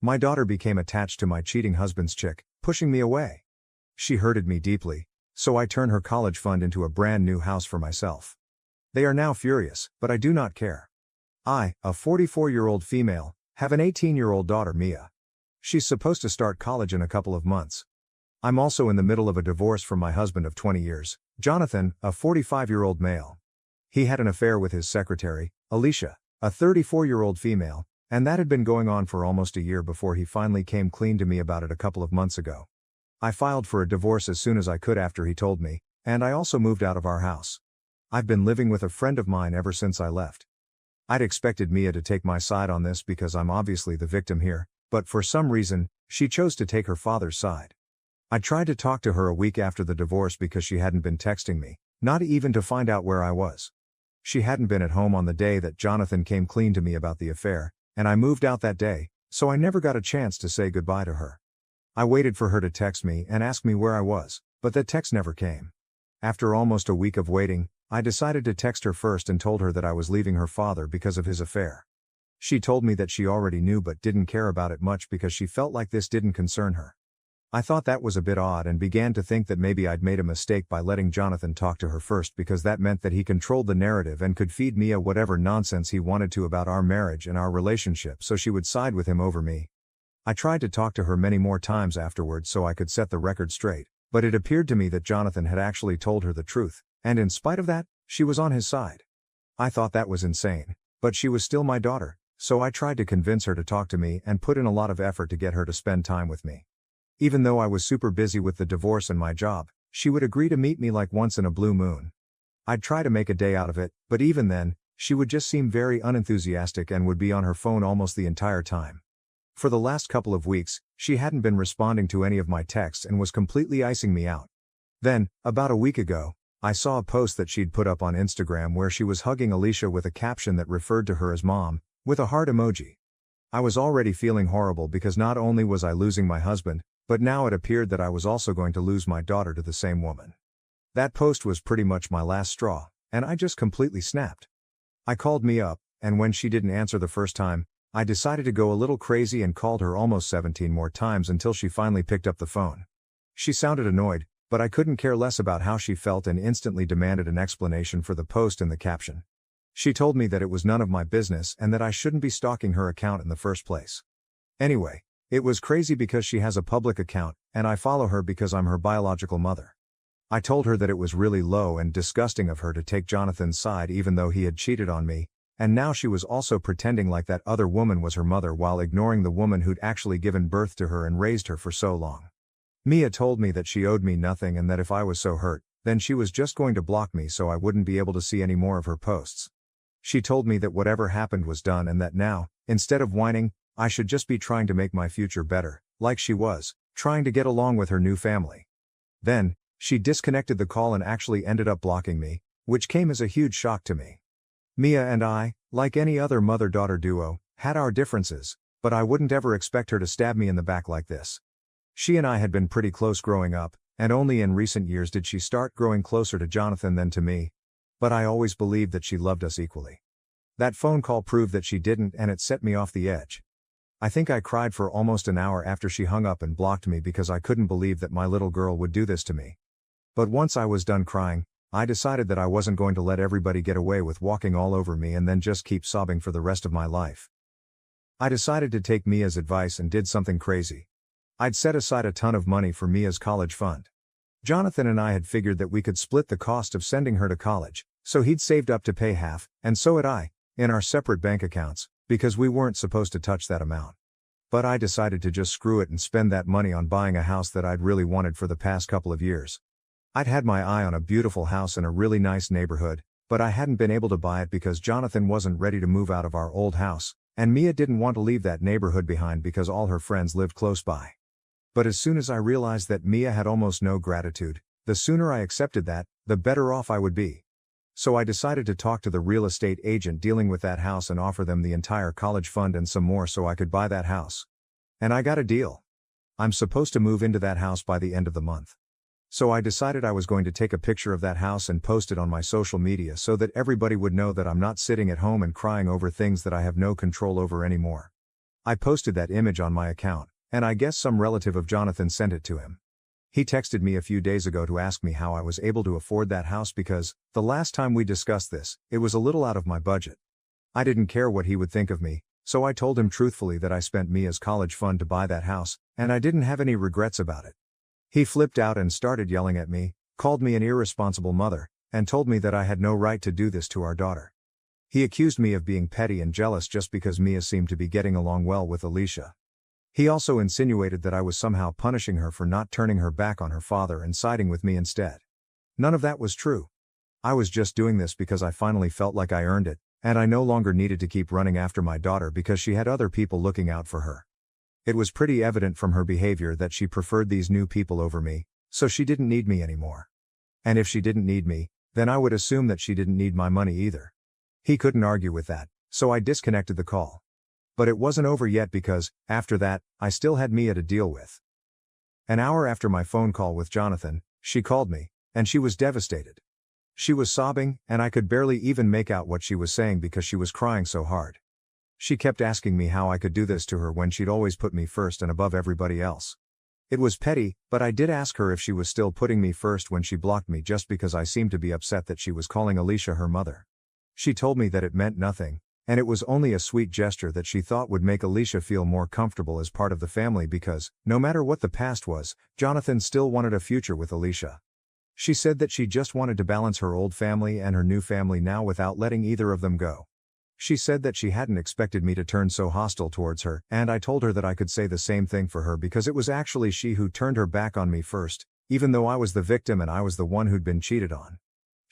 My daughter became attached to my cheating husband's chick, pushing me away. She hurted me deeply, so I turned her college fund into a brand new house for myself. They are now furious, but I do not care. I, a 44-year-old female, have an 18-year-old daughter, Mia. She's supposed to start college in a couple of months. I'm also in the middle of a divorce from my husband of 20 years, Jonathan, a 45-year-old male. He had an affair with his secretary, Alicia, a 34-year-old female, and that had been going on for almost a year before he finally came clean to me about it a couple of months ago. I filed for a divorce as soon as I could after he told me, and I also moved out of our house. I've been living with a friend of mine ever since I left. I'd expected Mia to take my side on this because I'm obviously the victim here, but for some reason, she chose to take her father's side. I tried to talk to her a week after the divorce because she hadn't been texting me, not even to find out where I was. She hadn't been at home on the day that Jonathan came clean to me about the affair, and I moved out that day, so I never got a chance to say goodbye to her. I waited for her to text me and ask me where I was, but that text never came. After almost a week of waiting, I decided to text her first and told her that I was leaving her father because of his affair. She told me that she already knew but didn't care about it much because she felt like this didn't concern her. I thought that was a bit odd and began to think that maybe I'd made a mistake by letting Jonathan talk to her first because that meant that he controlled the narrative and could feed Mia whatever nonsense he wanted to about our marriage and our relationship so she would side with him over me. I tried to talk to her many more times afterwards so I could set the record straight, but it appeared to me that Jonathan had actually told her the truth, and in spite of that, she was on his side. I thought that was insane, but she was still my daughter, so I tried to convince her to talk to me and put in a lot of effort to get her to spend time with me. Even though I was super busy with the divorce and my job, she would agree to meet me like once in a blue moon. I'd try to make a day out of it, but even then, she would just seem very unenthusiastic and would be on her phone almost the entire time. For the last couple of weeks, she hadn't been responding to any of my texts and was completely icing me out. Then, about a week ago, I saw a post that she'd put up on Instagram where she was hugging Alicia with a caption that referred to her as mom, with a heart emoji. I was already feeling horrible because not only was I losing my husband, but now it appeared that I was also going to lose my daughter to the same woman. That post was pretty much my last straw, and I just completely snapped. I called Mia up, and when she didn't answer the first time, I decided to go a little crazy and called her almost 17 more times until she finally picked up the phone. She sounded annoyed, but I couldn't care less about how she felt and instantly demanded an explanation for the post and the caption. She told me that it was none of my business and that I shouldn't be stalking her account in the first place. Anyway, it was crazy because she has a public account, and I follow her because I'm her biological mother. I told her that it was really low and disgusting of her to take Jonathan's side even though he had cheated on me, and now she was also pretending like that other woman was her mother while ignoring the woman who'd actually given birth to her and raised her for so long. Mia told me that she owed me nothing and that if I was so hurt, then she was just going to block me so I wouldn't be able to see any more of her posts. She told me that whatever happened was done and that now, instead of whining, I should just be trying to make my future better, like she was, trying to get along with her new family. Then, she disconnected the call and actually ended up blocking me, which came as a huge shock to me. Mia and I, like any other mother-daughter duo, had our differences, but I wouldn't ever expect her to stab me in the back like this. She and I had been pretty close growing up, and only in recent years did she start growing closer to Jonathan than to me. But I always believed that she loved us equally. That phone call proved that she didn't, and it set me off the edge. I think I cried for almost an hour after she hung up and blocked me because I couldn't believe that my little girl would do this to me. But once I was done crying, I decided that I wasn't going to let everybody get away with walking all over me and then just keep sobbing for the rest of my life. I decided to take Mia's advice and did something crazy. I'd set aside a ton of money for Mia's college fund. Jonathan and I had figured that we could split the cost of sending her to college, so he'd saved up to pay half, and so had I, in our separate bank accounts, because we weren't supposed to touch that amount. But I decided to just screw it and spend that money on buying a house that I'd really wanted for the past couple of years. I'd had my eye on a beautiful house in a really nice neighborhood, but I hadn't been able to buy it because Jonathan wasn't ready to move out of our old house, and Mia didn't want to leave that neighborhood behind because all her friends lived close by. But as soon as I realized that Mia had almost no gratitude, the sooner I accepted that, the better off I would be. So I decided to talk to the real estate agent dealing with that house and offer them the entire college fund and some more so I could buy that house. And I got a deal. I'm supposed to move into that house by the end of the month. So I decided I was going to take a picture of that house and post it on my social media so that everybody would know that I'm not sitting at home and crying over things that I have no control over anymore. I posted that image on my account, and I guess some relative of Jonathan sent it to him. He texted me a few days ago to ask me how I was able to afford that house because, the last time we discussed this, it was a little out of my budget. I didn't care what he would think of me, so I told him truthfully that I spent Mia's college fund to buy that house, and I didn't have any regrets about it. He flipped out and started yelling at me, called me an irresponsible mother, and told me that I had no right to do this to our daughter. He accused me of being petty and jealous just because Mia seemed to be getting along well with Alicia. He also insinuated that I was somehow punishing her for not turning her back on her father and siding with me instead. None of that was true. I was just doing this because I finally felt like I earned it, and I no longer needed to keep running after my daughter because she had other people looking out for her. It was pretty evident from her behavior that she preferred these new people over me, so she didn't need me anymore. And if she didn't need me, then I would assume that she didn't need my money either. He couldn't argue with that, so I disconnected the call. But it wasn't over yet because, after that, I still had Mia to deal with. An hour after my phone call with Jonathan, she called me, and she was devastated. She was sobbing, and I could barely even make out what she was saying because she was crying so hard. She kept asking me how I could do this to her when she'd always put me first and above everybody else. It was petty, but I did ask her if she was still putting me first when she blocked me just because I seemed to be upset that she was calling Alicia her mother. She told me that it meant nothing, and it was only a sweet gesture that she thought would make Alicia feel more comfortable as part of the family because, no matter what the past was, Jonathan still wanted a future with Alicia. She said that she just wanted to balance her old family and her new family now without letting either of them go. She said that she hadn't expected me to turn so hostile towards her, and I told her that I could say the same thing for her because it was actually she who turned her back on me first, even though I was the victim and I was the one who'd been cheated on.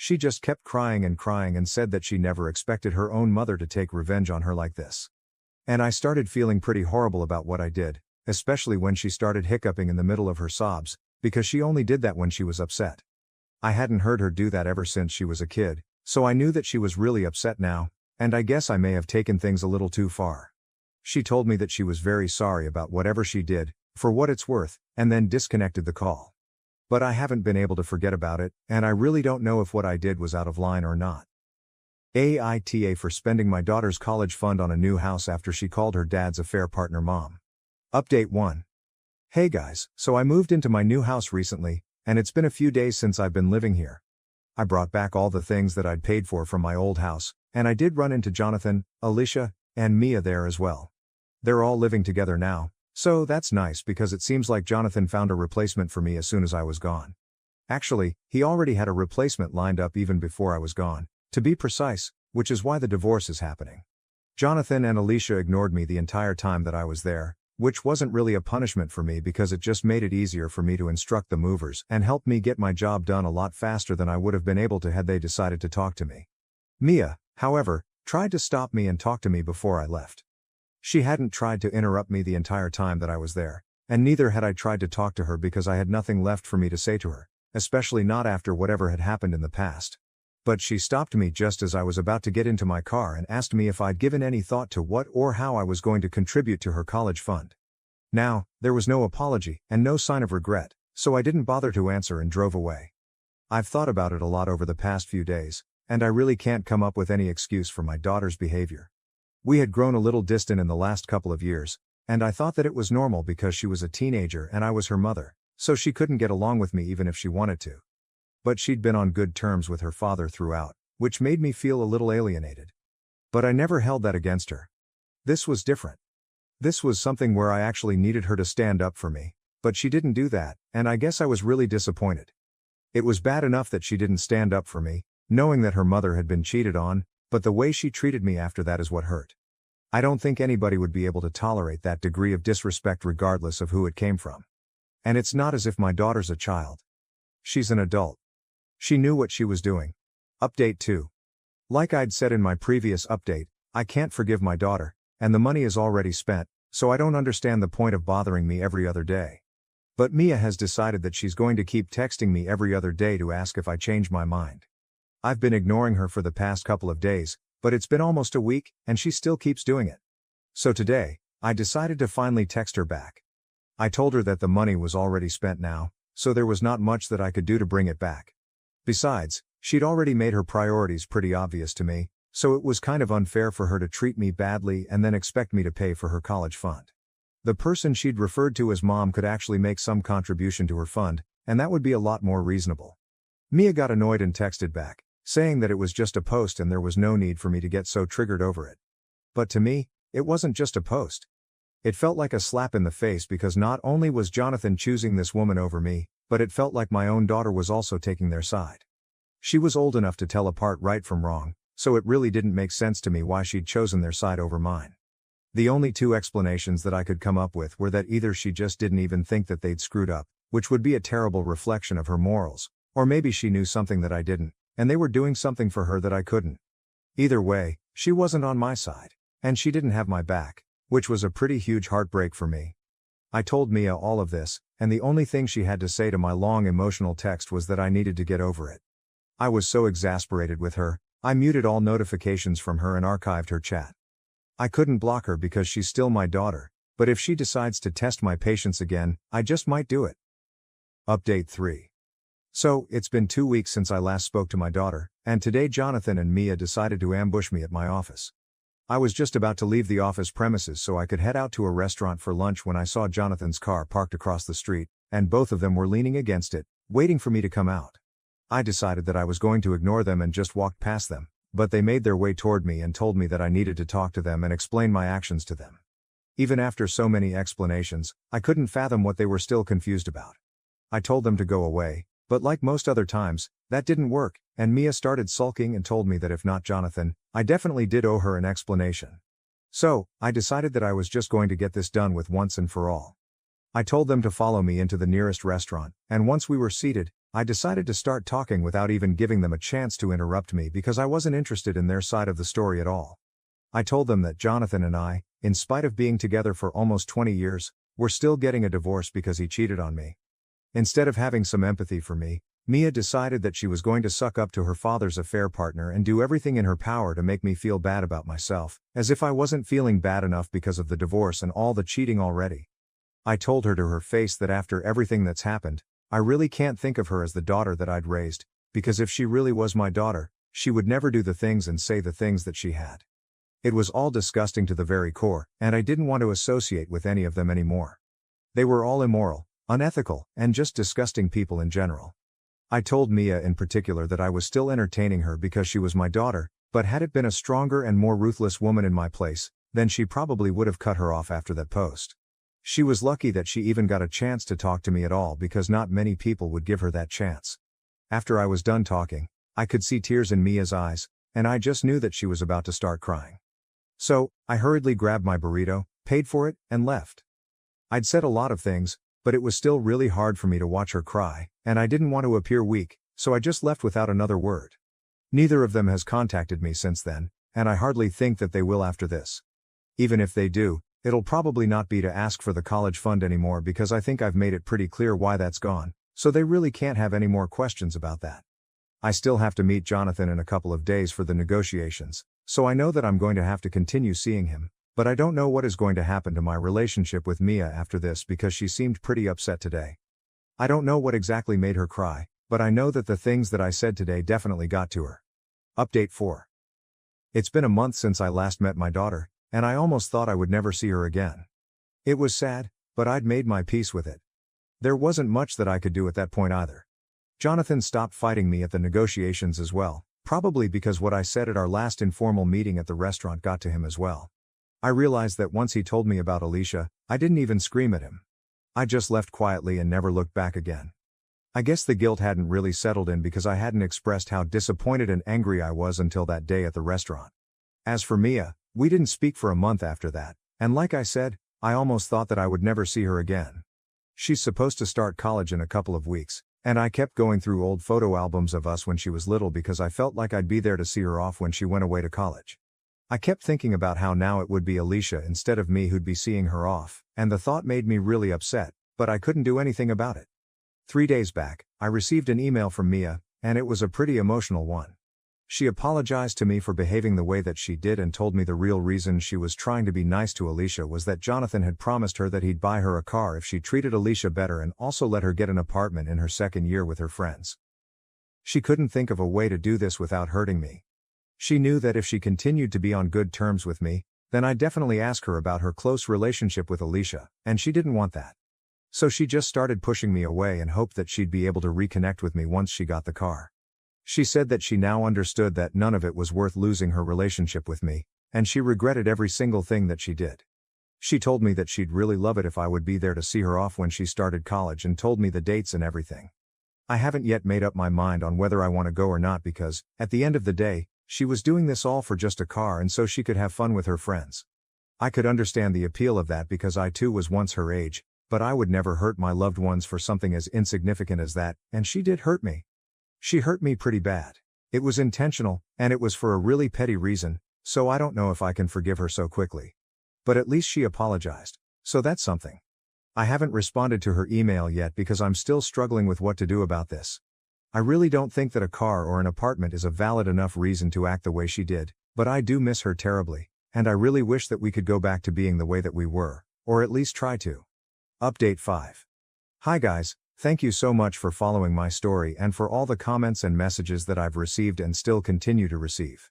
She just kept crying and said that she never expected her own mother to take revenge on her like this. And I started feeling pretty horrible about what I did, especially when she started hiccuping in the middle of her sobs, because she only did that when she was upset. I hadn't heard her do that ever since she was a kid, so I knew that she was really upset now, and I guess I may have taken things a little too far. She told me that she was very sorry about whatever she did, for what it's worth, and then disconnected the call. But I haven't been able to forget about it, and I really don't know if what I did was out of line or not. AITA for spending my daughter's college fund on a new house after she called her dad's affair partner mom. Update 1. Hey guys, so I moved into my new house recently, and it's been a few days since I've been living here. I brought back all the things that I'd paid for from my old house, and I did run into Jonathan, Alicia, and Mia there as well. They're all living together now, so that's nice because it seems like Jonathan found a replacement for me as soon as I was gone. Actually, he already had a replacement lined up even before I was gone, to be precise, which is why the divorce is happening. Jonathan and Alicia ignored me the entire time that I was there, which wasn't really a punishment for me because it just made it easier for me to instruct the movers and help me get my job done a lot faster than I would have been able to had they decided to talk to me. Mia, however, tried to stop me and talk to me before I left. She hadn't tried to interrupt me the entire time that I was there, and neither had I tried to talk to her because I had nothing left for me to say to her, especially not after whatever had happened in the past. But she stopped me just as I was about to get into my car and asked me if I'd given any thought to what or how I was going to contribute to her college fund. Now, there was no apology and no sign of regret, so I didn't bother to answer and drove away. I've thought about it a lot over the past few days, and I really can't come up with any excuse for my daughter's behavior. We had grown a little distant in the last couple of years, and I thought that it was normal because she was a teenager and I was her mother, so she couldn't get along with me even if she wanted to. But she'd been on good terms with her father throughout, which made me feel a little alienated. But I never held that against her. This was different. This was something where I actually needed her to stand up for me, but she didn't do that, and I guess I was really disappointed. It was bad enough that she didn't stand up for me, knowing that her mother had been cheated on, but the way she treated me after that is what hurt. I don't think anybody would be able to tolerate that degree of disrespect regardless of who it came from. And it's not as if my daughter's a child. She's an adult. She knew what she was doing. Update 2. Like I'd said in my previous update, I can't forgive my daughter, and the money is already spent, so I don't understand the point of bothering me every other day. But Mia has decided that she's going to keep texting me every other day to ask if I change my mind. I've been ignoring her for the past couple of days, but it's been almost a week, and she still keeps doing it. So today, I decided to finally text her back. I told her that the money was already spent now, so there was not much that I could do to bring it back. Besides, she'd already made her priorities pretty obvious to me, so it was kind of unfair for her to treat me badly and then expect me to pay for her college fund. The person she'd referred to as mom could actually make some contribution to her fund, and that would be a lot more reasonable. Mia got annoyed and texted back, saying that it was just a post and there was no need for me to get so triggered over it. But to me, it wasn't just a post. It felt like a slap in the face because not only was Jonathan choosing this woman over me, but it felt like my own daughter was also taking their side. She was old enough to tell apart right from wrong, so it really didn't make sense to me why she'd chosen their side over mine. The only two explanations that I could come up with were that either she just didn't even think that they'd screwed up, which would be a terrible reflection of her morals, or maybe she knew something that I didn't, and they were doing something for her that I couldn't. Either way, she wasn't on my side, and she didn't have my back, which was a pretty huge heartbreak for me. I told Mia all of this, and the only thing she had to say to my long emotional text was that I needed to get over it. I was so exasperated with her, I muted all notifications from her and archived her chat. I couldn't block her because she's still my daughter, but if she decides to test my patience again, I just might do it. Update 3. So, it's been 2 weeks since I last spoke to my daughter, and today Jonathan and Mia decided to ambush me at my office. I was just about to leave the office premises so I could head out to a restaurant for lunch when I saw Jonathan's car parked across the street, and both of them were leaning against it, waiting for me to come out. I decided that I was going to ignore them and just walked past them, but they made their way toward me and told me that I needed to talk to them and explain my actions to them. Even after so many explanations, I couldn't fathom what they were still confused about. I told them to go away, but like most other times, that didn't work, and Mia started sulking and told me that if not Jonathan, I definitely did owe her an explanation. So, I decided that I was just going to get this done with once and for all. I told them to follow me into the nearest restaurant, and once we were seated, I decided to start talking without even giving them a chance to interrupt me because I wasn't interested in their side of the story at all. I told them that Jonathan and I, in spite of being together for almost 20 years, were still getting a divorce because he cheated on me. Instead of having some empathy for me, Mia decided that she was going to suck up to her father's affair partner and do everything in her power to make me feel bad about myself, as if I wasn't feeling bad enough because of the divorce and all the cheating already. I told her to her face that after everything that's happened, I really can't think of her as the daughter that I'd raised, because if she really was my daughter, she would never do the things and say the things that she had. It was all disgusting to the very core, and I didn't want to associate with any of them anymore. They were all immoral, unethical, and just disgusting people in general. I told Mia in particular that I was still entertaining her because she was my daughter, but had it been a stronger and more ruthless woman in my place, then she probably would have cut her off after that post. She was lucky that she even got a chance to talk to me at all because not many people would give her that chance. After I was done talking, I could see tears in Mia's eyes, and I just knew that she was about to start crying. So, I hurriedly grabbed my burrito, paid for it, and left. I'd said a lot of things, but it was still really hard for me to watch her cry, and I didn't want to appear weak, so I just left without another word. Neither of them has contacted me since then, and I hardly think that they will after this. Even if they do, it'll probably not be to ask for the college fund anymore because I think I've made it pretty clear why that's gone, so they really can't have any more questions about that. I still have to meet Jonathan in a couple of days for the negotiations, so I know that I'm going to have to continue seeing him, but I don't know what is going to happen to my relationship with Mia after this because she seemed pretty upset today. I don't know what exactly made her cry, but I know that the things that I said today definitely got to her. Update 4. It's been a month since I last met my daughter, and I almost thought I would never see her again. It was sad, but I'd made my peace with it. There wasn't much that I could do at that point either. Jonathan stopped fighting me at the negotiations as well, probably because what I said at our last informal meeting at the restaurant got to him as well. I realized that once he told me about Alicia, I didn't even scream at him. I just left quietly and never looked back again. I guess the guilt hadn't really settled in because I hadn't expressed how disappointed and angry I was until that day at the restaurant. As for Mia, we didn't speak for a month after that, and like I said, I almost thought that I would never see her again. She's supposed to start college in a couple of weeks, and I kept going through old photo albums of us when she was little because I felt like I'd be there to see her off when she went away to college. I kept thinking about how now it would be Alicia instead of me who'd be seeing her off, and the thought made me really upset, but I couldn't do anything about it. 3 days back, I received an email from Mia, and it was a pretty emotional one. She apologized to me for behaving the way that she did and told me the real reason she was trying to be nice to Alicia was that Jonathan had promised her that he'd buy her a car if she treated Alicia better and also let her get an apartment in her second year with her friends. She couldn't think of a way to do this without hurting me. She knew that if she continued to be on good terms with me, then I'd definitely ask her about her close relationship with Alicia, and she didn't want that. So she just started pushing me away and hoped that she'd be able to reconnect with me once she got the car. She said that she now understood that none of it was worth losing her relationship with me, and she regretted every single thing that she did. She told me that she'd really love it if I would be there to see her off when she started college and told me the dates and everything. I haven't yet made up my mind on whether I want to go or not because, at the end of the day, she was doing this all for just a car and so she could have fun with her friends. I could understand the appeal of that because I too was once her age, but I would never hurt my loved ones for something as insignificant as that, and she did hurt me. She hurt me pretty bad. It was intentional, and it was for a really petty reason, so I don't know if I can forgive her so quickly. But at least she apologized, so that's something. I haven't responded to her email yet because I'm still struggling with what to do about this. I really don't think that a car or an apartment is a valid enough reason to act the way she did, but I do miss her terribly, and I really wish that we could go back to being the way that we were, or at least try to. Update 5. Hi guys, thank you so much for following my story and for all the comments and messages that I've received and still continue to receive.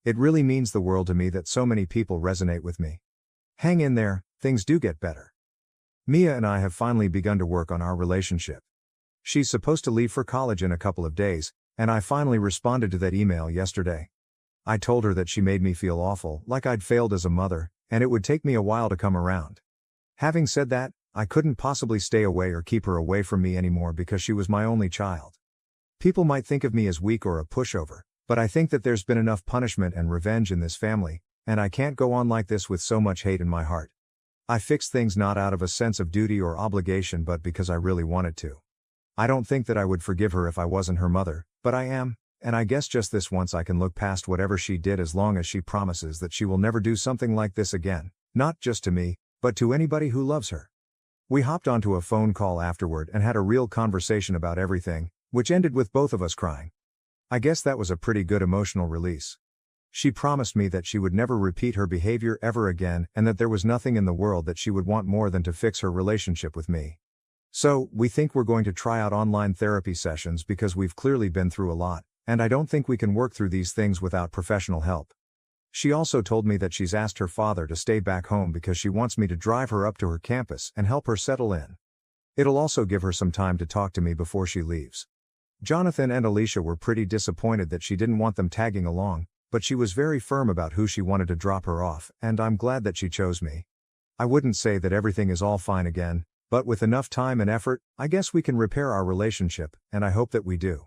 It really means the world to me that so many people resonate with me. Hang in there, things do get better. Mia and I have finally begun to work on our relationship. She's supposed to leave for college in a couple of days, and I finally responded to that email yesterday. I told her that she made me feel awful, like I'd failed as a mother, and it would take me a while to come around. Having said that, I couldn't possibly stay away or keep her away from me anymore because she was my only child. People might think of me as weak or a pushover, but I think that there's been enough punishment and revenge in this family, and I can't go on like this with so much hate in my heart. I fixed things not out of a sense of duty or obligation but because I really wanted to. I don't think that I would forgive her if I wasn't her mother, but I am, and I guess just this once I can look past whatever she did as long as she promises that she will never do something like this again, not just to me, but to anybody who loves her. We hopped onto a phone call afterward and had a real conversation about everything, which ended with both of us crying. I guess that was a pretty good emotional release. She promised me that she would never repeat her behavior ever again and that there was nothing in the world that she would want more than to fix her relationship with me. So, we think we're going to try out online therapy sessions because we've clearly been through a lot, and I don't think we can work through these things without professional help. She also told me that she's asked her father to stay back home because she wants me to drive her up to her campus and help her settle in. It'll also give her some time to talk to me before she leaves. Jonathan and Alicia were pretty disappointed that she didn't want them tagging along, but she was very firm about who she wanted to drop her off, and I'm glad that she chose me. I wouldn't say that everything is all fine again, but with enough time and effort, I guess we can repair our relationship, and I hope that we do.